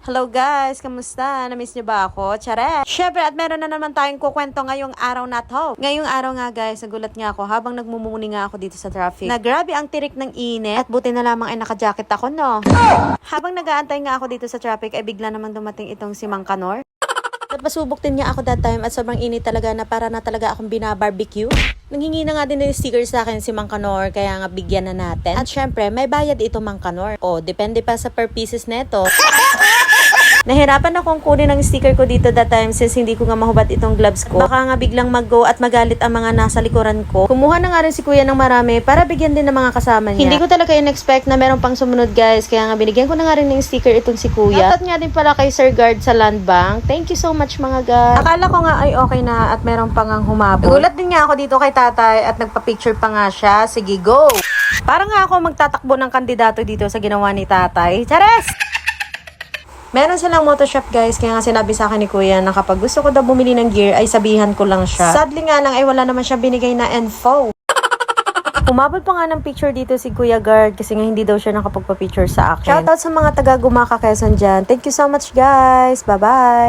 Hello guys, kamusta? Namiss niyo ba ako? Tsare! Syempre, at meron na naman tayong kukwento ngayong araw na to. Ngayong araw nga guys, nagulat nga ako habang nagmumuni nga ako dito sa traffic. Na grabe ang tirik ng init at buti na lamang ay naka-jacket ako, no? Habang nag-aantay nga ako dito sa traffic ay bigla namang dumating itong si Mang Kanor. At pasubok din niya ako that time at sobrang init talaga na para na talaga akong binabarbecue. Nanghingi na nga din ng sticker sa akin si Mang Kanor kaya nga bigyan na natin. At syempre, may bayad ito Mang Kanor. O, depende pa sa per pieces neto. Nahirapan akong kunin ang sticker ko dito that time since hindi ko nga mahubad itong gloves ko. Baka nga biglang mag-go at magalit ang mga nasa likuran ko. Kumuha na nga rin si kuya ng marami para bigyan din ng mga kasama niya. Hindi ko talaga in-expect na meron pang sumunod guys. Kaya nga binigyan ko na nga rin ng sticker itong si kuya. At nga din pala kay Sir Guard sa Land Bank. Thank you so much mga guys. Akala ko nga ay okay na at meron pang ang humabol. Nagulat din nga ako dito kay tatay at nagpa-picture pa nga siya. Sige go! Para nga ako magtatakbo ng kandidato dito sa ginawa ni tatay. Chares! Meron silang motoshop guys, kaya nga sinabi sa akin ni kuya na kapag gusto ko daw bumili ng gear ay sabihan ko lang siya. Sadly nga lang ay wala naman siya binigay na info. Umabot pa nga ng picture dito si Kuya Guard kasi nga hindi daw siya nakapagpa-picture sa akin. Shoutout sa mga taga Gumaka Quezon dyan. Thank you so much guys. Bye bye.